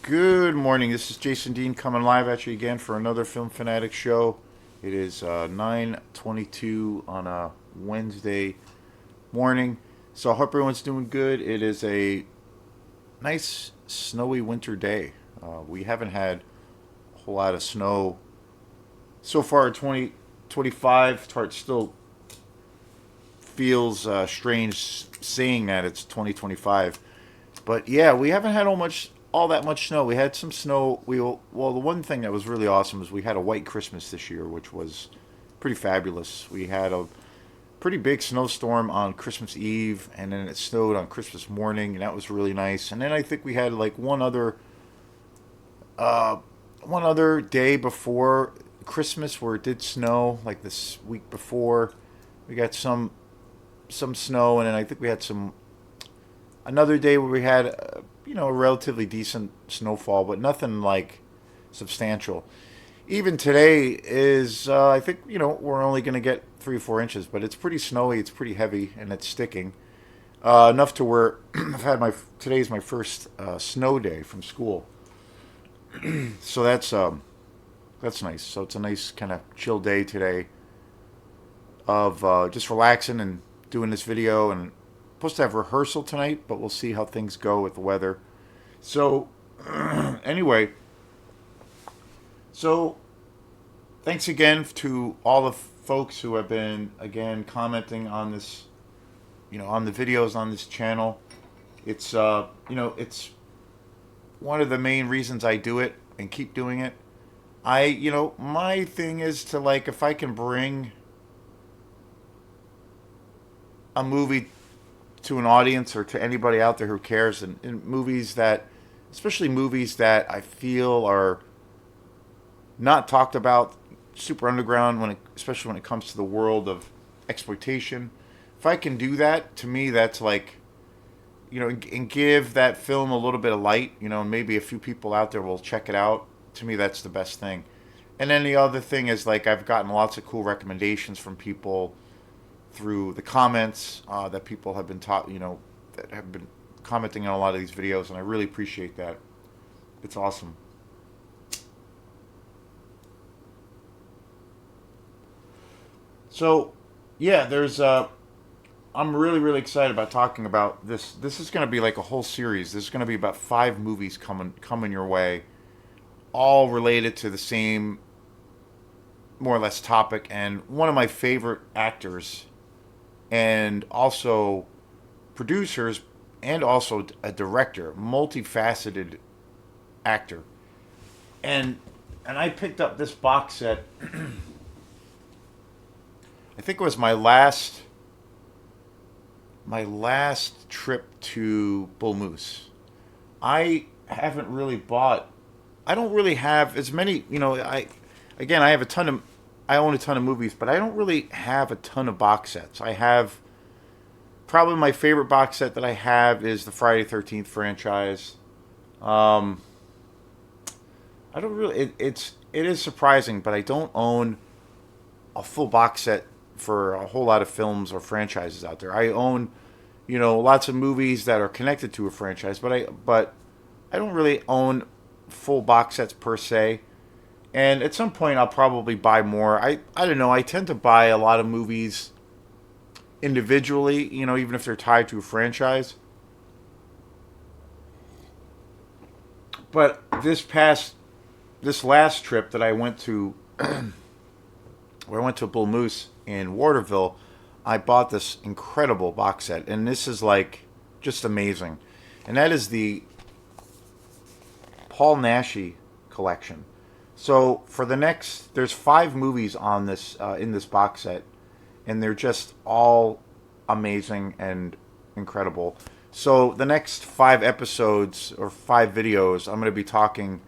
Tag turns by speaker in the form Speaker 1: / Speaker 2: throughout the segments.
Speaker 1: Good morning. This is Jason Dean coming live at you again for another Film Fanatic show. It is 9:22 on a Wednesday morning, so I hope everyone's doing good. It is a nice snowy winter day. We haven't had a whole lot of snow so far in 2025. It still feels strange saying that it's 2025. But yeah, we haven't had all that much snow. We had some snow. The one thing that was really awesome is we had a white Christmas this year, which was pretty fabulous. We had a pretty big snowstorm on Christmas Eve, and then it snowed on Christmas morning, and that was really nice. And then I think we had like one other day before Christmas where it did snow, like this week before. We got some snow, and then I think we had some another day where we had a relatively decent snowfall, but nothing like substantial. Even today is I think we're only going to get 3 or 4 inches, but it's pretty snowy, it's pretty heavy, and it's sticking enough to where I've had today's my first snow day from school, so that's nice. So it's a nice kind of chill day today of just relaxing and doing this video. And supposed to have rehearsal tonight, but we'll see how things go with the weather. So anyway, so thanks again to all the folks who have been again commenting on this, on the videos on this channel. It's it's one of the main reasons I do it and keep doing it. My thing is to, like, if I can bring a movie to an audience or to anybody out there who cares, and movies that, especially movies that I feel are not talked about, super underground, especially when it comes to the world of exploitation. If I can do that, to me, that's like, and give that film a little bit of light, and maybe a few people out there will check it out. To me, that's the best thing. And then the other thing is, like, I've gotten lots of cool recommendations from people through the comments that people have been that have been commenting on a lot of these videos, and I really appreciate that. It's awesome. So, yeah, I'm really, really excited about talking about this. This is going to be like a whole series. This is going to be about 5 movies coming your way, all related to the same, more or less, topic. And one of my favorite actors, and also producers, and also a director, multifaceted actor. And I picked up this box set. I think it was my last trip to Bull Moose. I haven't really bought. I don't really have as many. I have I own a ton of movies, but I don't really have a ton of box sets. I have probably my favorite box set that I have is the Friday 13th franchise. Um, I don't really. It is surprising, but I don't own a full box set for a whole lot of films or franchises out there. I own, lots of movies that are connected to a franchise, but I don't really own full box sets per se. And at some point, I'll probably buy more. I don't know. I tend to buy a lot of movies individually, even if they're tied to a franchise. But this last trip that I went to, where I went to Bull Moose in Waterville, I bought this incredible box set, and this is like just amazing. And that is the Paul Naschy collection. So there's 5 movies on this in this box set, and they're just all amazing and incredible. So the next 5 episodes or 5 videos, I'm going to be talking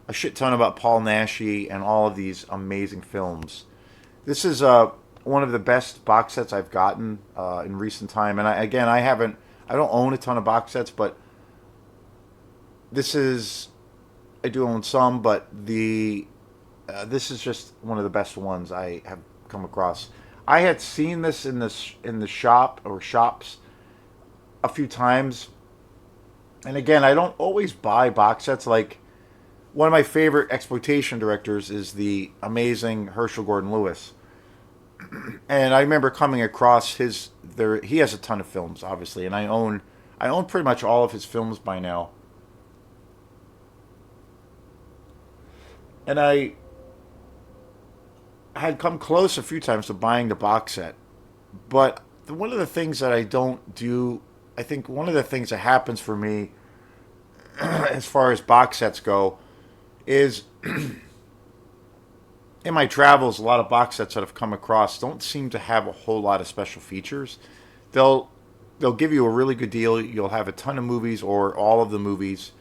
Speaker 1: a shit ton about Paul Naschy and all of these amazing films. This is one of the best box sets I've gotten in recent time, and I don't own a ton of box sets, but this is I do own some, but this is just one of the best ones I have come across. I had seen this in the shop or shops a few times, And again, I don't always buy box sets. Like one of my favorite exploitation directors is the amazing Herschel Gordon Lewis. And I remember coming across his there. He has a ton of films, obviously, and I own pretty much all of his films by now. And I had come close a few times to buying the box set, but one of the things that I don't do, I think one of the things that happens for me as far as box sets go is in my travels, a lot of box sets that I've come across don't seem to have a whole lot of special features. They'll they'll give you a really good deal. You'll have a ton of movies or all of the movies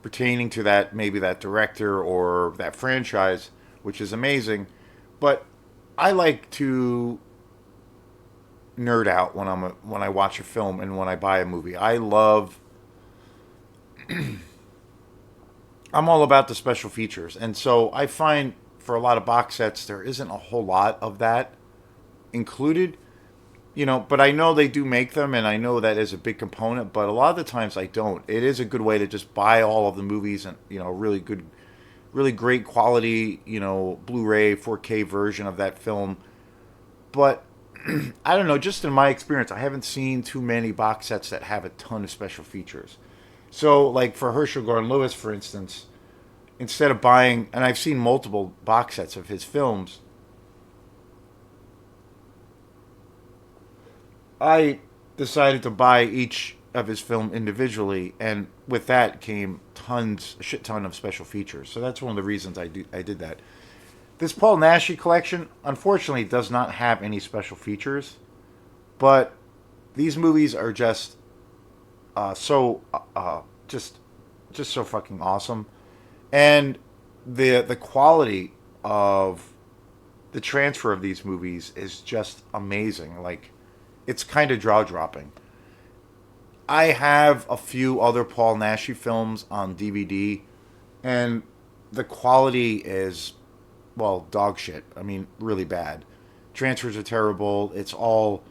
Speaker 1: pertaining to that maybe that director or that franchise, which is amazing. But I like to nerd out when I watch a film and when I buy a movie. I'm all about the special features, and so I find for a lot of box sets there isn't a whole lot of that included. But I know they do make them, and I know that is a big component. But a lot of the times I don't. It is a good way to just buy all of the movies and really good, really great quality Blu-ray 4K version of that film. But I don't know. Just in my experience, I haven't seen too many box sets that have a ton of special features. So, like for Herschel Gordon Lewis, for instance, instead of buying, and I've seen multiple box sets of his films, I decided to buy each of his film individually, and with that came a shit ton of special features. So that's one of the reasons I did that. This Paul Naschy collection, unfortunately, does not have any special features, but these movies are just so just so fucking awesome, and the quality of the transfer of these movies is just amazing. Like it's kind of jaw dropping. I have a few other Paul Naschy films on DVD, and the quality is, well, dog shit. I mean, really bad. Transfers are terrible. It's all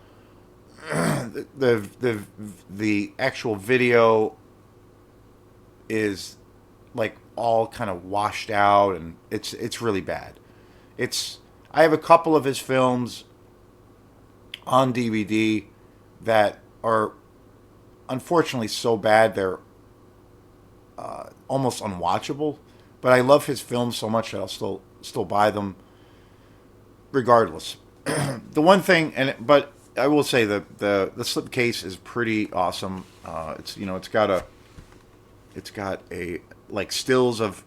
Speaker 1: the actual video is like all kind of washed out, and it's really bad. It's I have a couple of his films on DVD that are unfortunately so bad they're almost unwatchable. But I love his films so much that I'll still buy them regardless. The one thing, but I will say the slipcase is pretty awesome. It's got a like stills of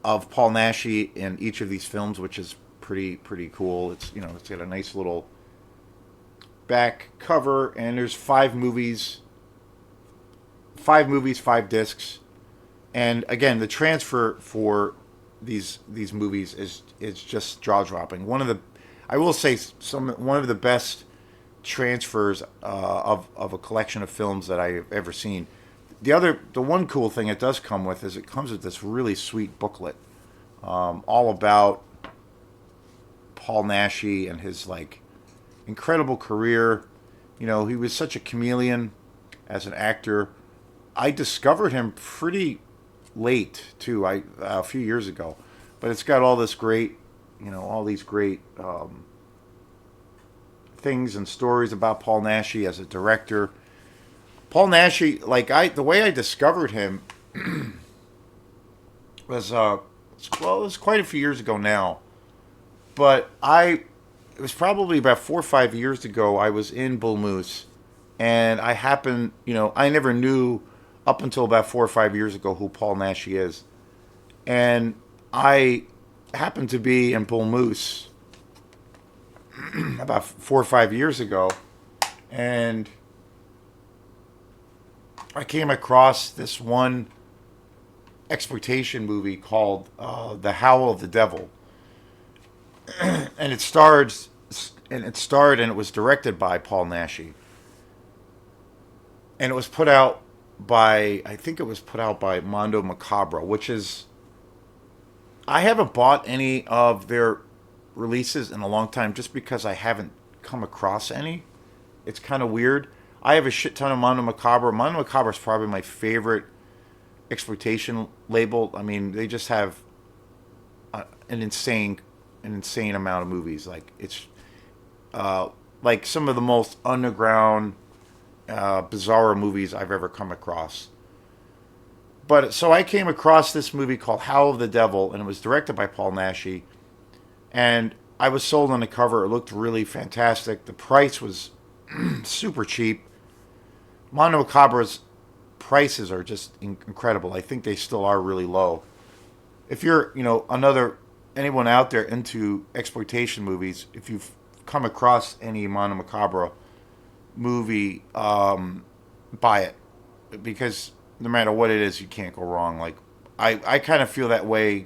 Speaker 1: Paul Naschy in each of these films, which is pretty cool. It's got a nice little back cover, and there's five discs, and again, the transfer for these movies is just jaw dropping. I will say one of the best transfers of a collection of films that I've ever seen. The one cool thing it does come with is it comes with this really sweet booklet, all about Paul Naschy and his like incredible career. He was such a chameleon as an actor. I discovered him pretty late too. A few years ago, but it's got all this great, all these great things and stories about Paul Naschy as a director. Paul Naschy, the way I discovered him was it was quite a few years ago now, but it was probably about 4 or 5 years ago. I was in Bull Moose, and I happened, I never knew up until about 4 or 5 years ago who Paul Naschy is, and I happened to be in Bull Moose about 4 or 5 years ago, and I came across this one exploitation movie called "The Howl of the Devil," and it was directed by Paul Naschy, and it was put out I think it was put out by Mondo Macabro, which is, I haven't bought any of their releases in a long time just because I haven't come across any. It's kind of weird. I have a shit ton of Mondo Macabre. Mondo Macabre is probably my favorite exploitation label. I mean, they just have an insane amount of movies. Like it's like some of the most underground, bizarre movies I've ever come across. But so I came across this movie called Howl of the Devil, and it was directed by Paul Naschy. And I was sold on the cover. It looked really fantastic. The price was super cheap. Mondo Macabre's prices are just incredible. I think they still are really low. If you're, anyone out there into exploitation movies, if you've come across any Mondo Macabre movie, buy it because no matter what it is, you can't go wrong. Like I kind of feel that way.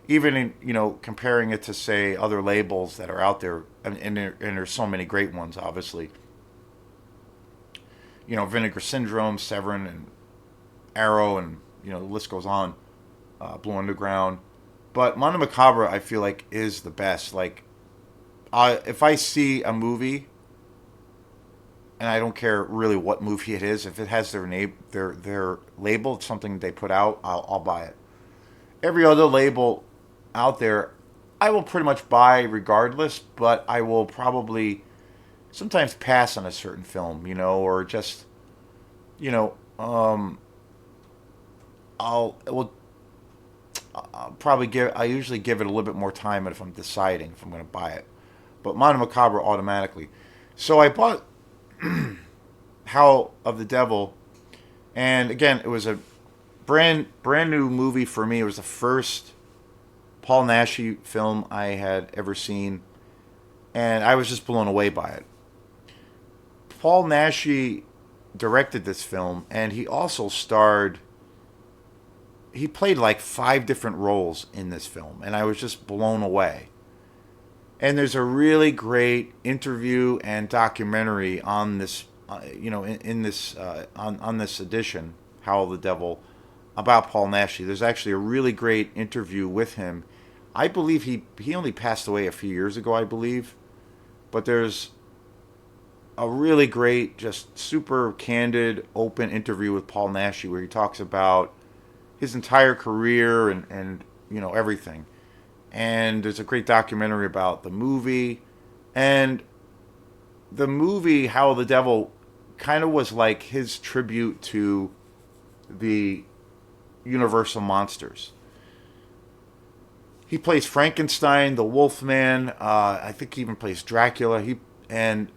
Speaker 1: Even in comparing it to say other labels that are out there, and there's so many great ones, obviously. Vinegar Syndrome, Severin, and Arrow, and the list goes on. Blue Underground, but Mondo Macabre, I feel like is the best. Like, if I see a movie, and I don't care really what movie it is, if it has their name, their label, it's something they put out, I'll buy it. Every other label out there, I will pretty much buy regardless, but I will probably sometimes pass on a certain film, or just, you know, um, I'll it will I'll probably I usually give it a little bit more time if I'm deciding if I'm going to buy it. But Mondo Macabre automatically. So I bought Howl of the Devil, and again, it was a brand new movie for me. It was the first Paul Naschy film I had ever seen, and I was just blown away by it. Paul Naschy directed this film, and he also starred. He played like 5 different roles in this film, and I was just blown away. And there's a really great interview and documentary on this, in this on this edition, Howl of the Devil, about Paul Naschy. There's actually a really great interview with him. I believe he only passed away a few years ago, I believe, but there's a really great, just super candid, open interview with Paul Naschy where he talks about his entire career and everything. And there's a great documentary about the movie. And the movie, Howl of the Devil, kind of was like his tribute to the Universal monsters. He plays Frankenstein, the Wolfman. I think he even plays Dracula. And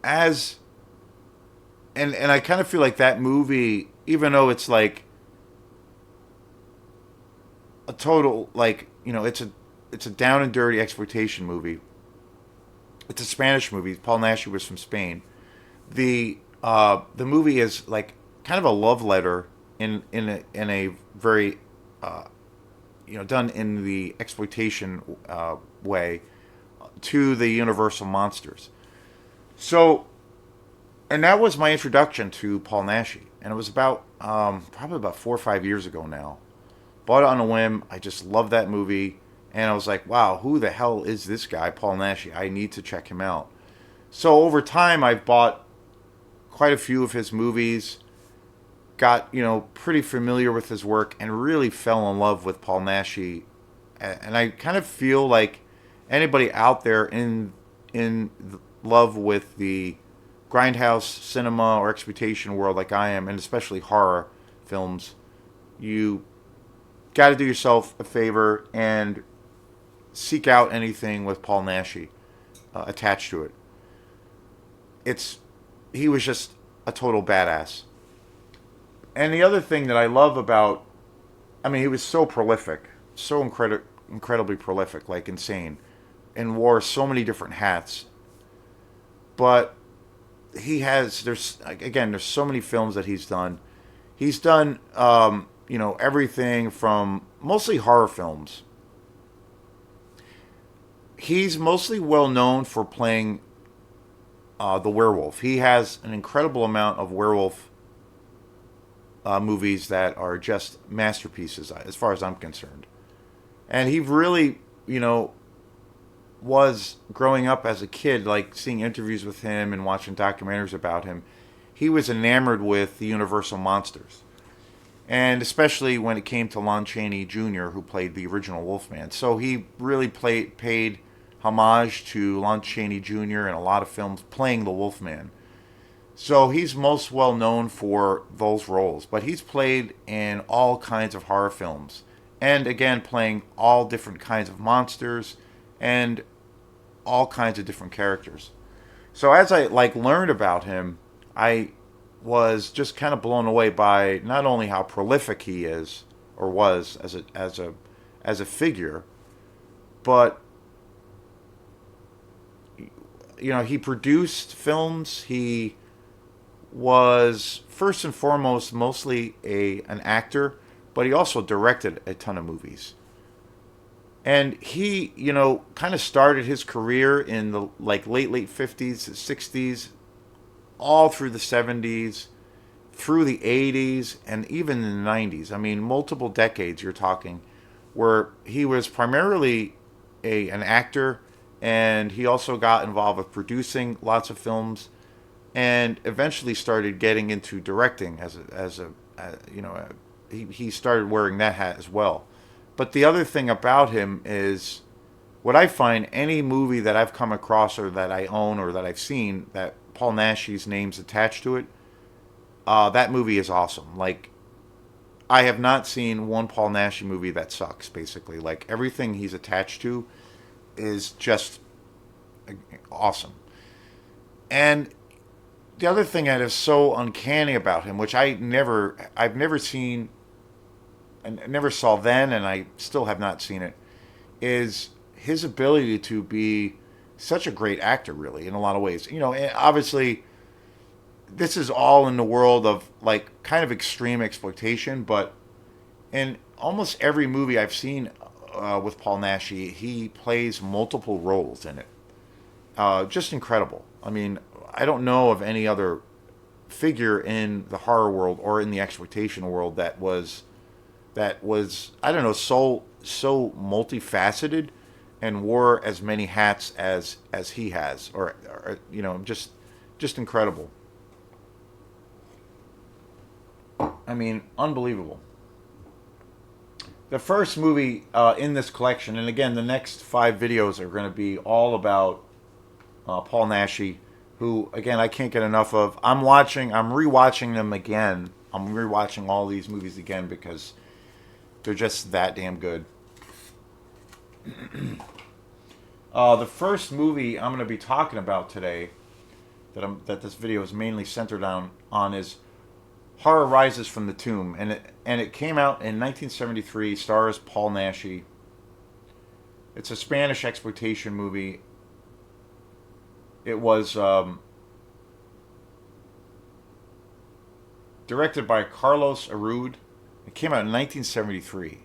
Speaker 1: as and I kind of feel like that movie, even though it's like a total it's a down and dirty exploitation movie. It's a Spanish movie. Paul Naschy was from Spain. The movie is like kind of a love letter in a very done in the exploitation way to the Universal monsters. So, and that was my introduction to Paul Naschy, and it was about probably about 4 or 5 years ago now. Bought it on a whim. I just loved that movie. And I was like, wow, who the hell is this guy, Paul Naschy? I need to check him out. So over time, I've bought quite a few of his movies, got, pretty familiar with his work, and really fell in love with Paul Naschy. And I kind of feel like anybody out there in love with the grindhouse cinema or exploitation world like I am, and especially horror films, you got to do yourself a favor and seek out anything with Paul Naschy attached to it. He was just a total badass. And the other thing that I love about, he was so prolific, so incredibly prolific, like insane, and wore so many different hats. But there's so many films that he's done. He's done, everything from mostly horror films. He's mostly well known for playing the werewolf. He has an incredible amount of werewolf movies that are just masterpieces as far as I'm concerned. And he really, was growing up as a kid, like seeing interviews with him and watching documentaries about him, he was enamored with the Universal monsters. And especially when it came to Lon Chaney Jr., who played the original Wolfman. So he really paid homage to Lon Chaney Jr. in a lot of films playing the Wolfman. So he's most well known for those roles, but he's played in all kinds of horror films. And again, playing all different kinds of monsters and all kinds of different characters. So as I like learned about him, I was just kind of blown away by not only how prolific he is or was as a figure, but he produced films. He was first and foremost mostly a an actor, but he also directed a ton of movies. And he, kind of started his career in the like late 50s, 60s, all through the 70s, through the 80s, and even in the 90s. I mean, multiple decades you're talking, where he was primarily an actor, and he also got involved with producing lots of films, and eventually started getting into directing he started wearing that hat as well. But the other thing about him is what I find any movie that I've come across or that I own or that I've seen that Paul Naschy's name's attached to it, that movie is awesome. Like, I have not seen one Paul Naschy movie that sucks, basically. Like, everything he's attached to is just awesome. And the other thing that is so uncanny about him, which I've never seen, and never saw then, and I still have not seen it, is his ability to be such a great actor, really, in a lot of ways. Obviously, this is all in the world of like kind of extreme exploitation, but in almost every movie I've seen with Paul Naschy, he plays multiple roles in it. Just incredible. I mean, I don't know of any other figure in the horror world or in the exploitation world that was I don't know, so multifaceted and wore as many hats as he has, or just incredible. I mean, unbelievable. The first movie in this collection, and again, the next five videos are going to be all about Paul Naschy, who again I can't get enough of. I'm rewatching them again. I'm rewatching all these movies again because they're just that damn good. The first movie I'm going to be talking about today, that this video is mainly centered on is Horror Rises from the Tomb, and it came out in 1973. Stars Paul Naschy. It's a Spanish exploitation movie. It was directed by Carlos Arud. It came out in 1973.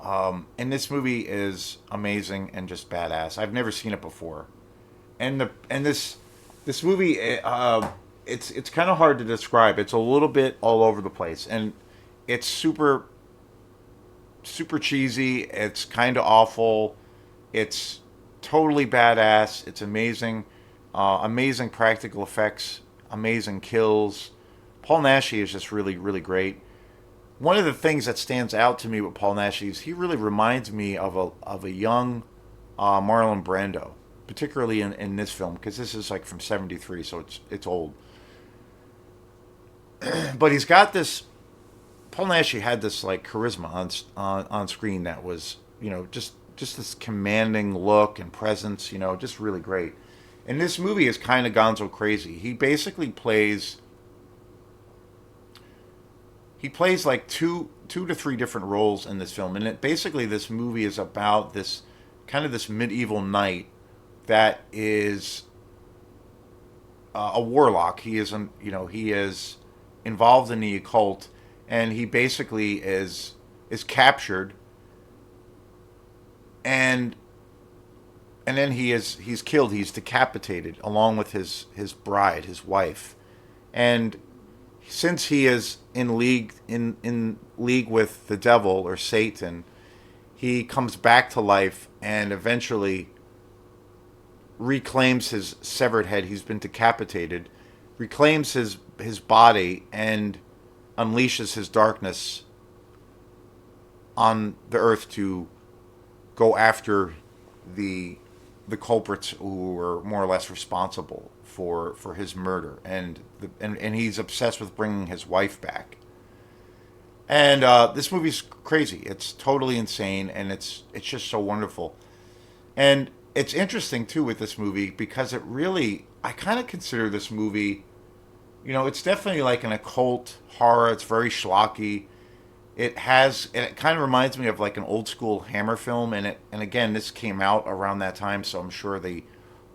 Speaker 1: And this movie is amazing and just badass. I've never seen it before, and this movie it's kind of hard to describe. It's a little bit all over the place, and it's super cheesy. It's kind of awful. It's totally badass. It's amazing, amazing practical effects, amazing kills. Paul Naschy is just really really great. One of the things that stands out to me with Paul Naschy is he really reminds me of a young Marlon Brando, particularly in this film, because this is like from '73, so it's old. But he's got this. Paul Naschy had this like charisma on screen that was just this commanding look and presence, just really great. And this movie is kind of gonzo crazy. He plays like two to three different roles in this film, and basically this movie is about this medieval knight that is a warlock. He is involved in the occult, and he basically is captured, and then he's killed. He's decapitated along with his bride, his wife, and since he is in league with the devil or Satan, he comes back to life and eventually reclaims his severed head. He's been decapitated, reclaims his body, and unleashes his darkness on the earth to go after the the culprits who were more or less responsible for his murder, and he's obsessed with bringing his wife back. And this movie's crazy. It's totally insane, and it's just so wonderful. And it's interesting too with this movie because it really, I kind of consider this movie, it's definitely like an occult horror. It's very schlocky. It kind of reminds me of like an old school Hammer film, and again, this came out around that time, so I'm sure the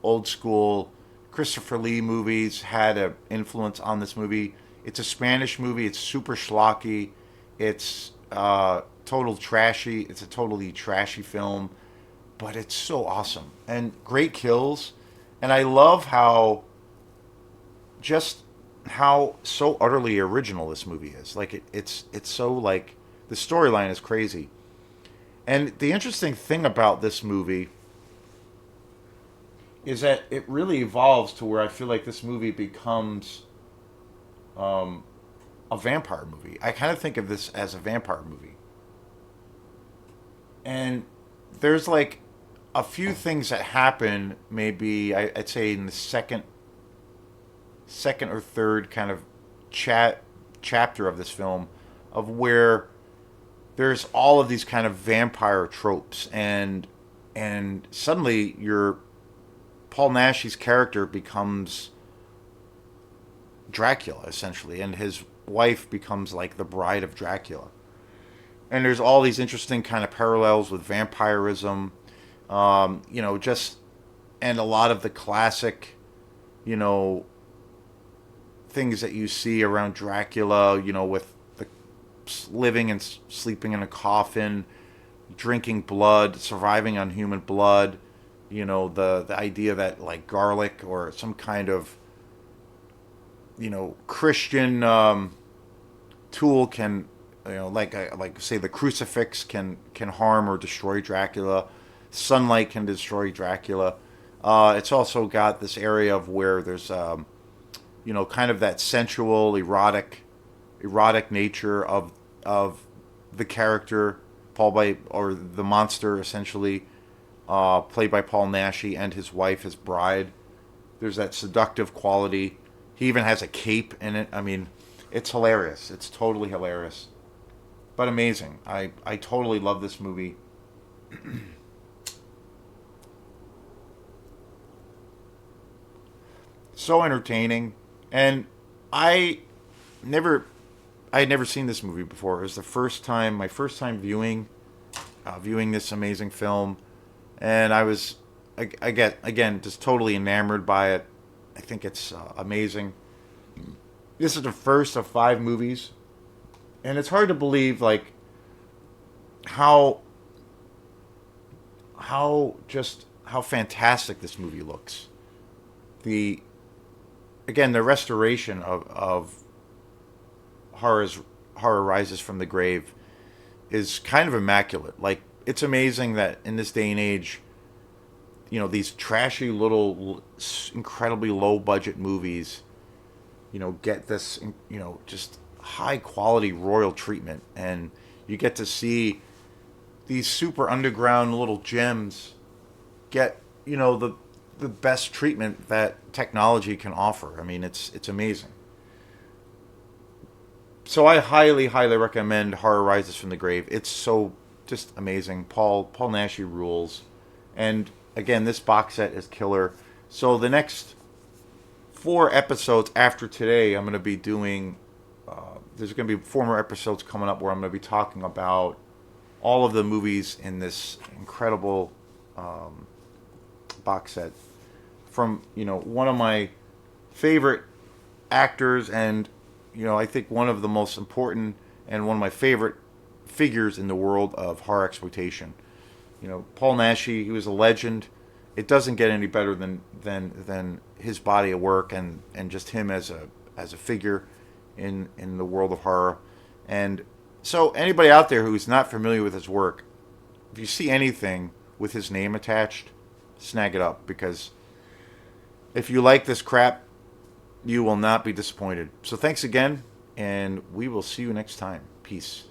Speaker 1: old school Christopher Lee movies had an influence on this movie. It's a Spanish movie. It's super schlocky. It's total trashy. It's a totally trashy film, but it's so awesome and great kills. And I love just how so utterly original this movie is. Like it's so like the storyline is crazy. And the interesting thing about this movie is that it really evolves to where I feel like this movie becomes a vampire movie. I kind of think of this as a vampire movie. And there's like a few things that happen, maybe I'd say in the second or third kind of chapter of this film, of where there's all of these kind of vampire tropes, and suddenly your Paul Nash's character becomes Dracula essentially, and his wife becomes like the bride of Dracula. And there's all these interesting kind of parallels with vampirism, just and a lot of the classic, you know, things that you see around Dracula, with the living and sleeping in a coffin, drinking blood, surviving on human blood, the idea that like garlic or some kind of, Christian tool can, like say the crucifix can harm or destroy Dracula. Sunlight can destroy Dracula. It's also got this area of where there's kind of that sensual, erotic nature of the character, or the monster essentially, played by Paul Naschy, and his wife, his bride. There's that seductive quality. He even has a cape in it. I mean, it's hilarious. It's totally hilarious, but amazing. I totally love this movie. So entertaining. And never I had never seen this movie before. It was my first time viewing this amazing film, and I get again just totally enamored by it. I think it's amazing. This is the first of 5 movies, and it's hard to believe like how fantastic this movie looks. The Again, the restoration of Horror Rises from the Grave is kind of immaculate. Like, it's amazing that in this day and age, these trashy little, incredibly low budget movies, get this, just high quality royal treatment, and you get to see these super underground little gems get, the best treatment that technology can offer. I mean, it's amazing. So I highly, highly recommend Horror Rises from the Grave. It's so just amazing. Paul Naschy rules, and again, this box set is killer. So the next 4 episodes after today, I'm going to be doing. There's going to be 4 more episodes coming up where I'm going to be talking about all of the movies in this incredible box set from one of my favorite actors, and I think one of the most important and one of my favorite figures in the world of horror exploitation. Paul Naschy, he was a legend. It doesn't get any better than his body of work and just him as a figure in the world of horror. And so anybody out there who's not familiar with his work, if you see anything with his name attached, snag it up, because If you like this crap, you will not be disappointed. So thanks again, and we will see you next time. Peace.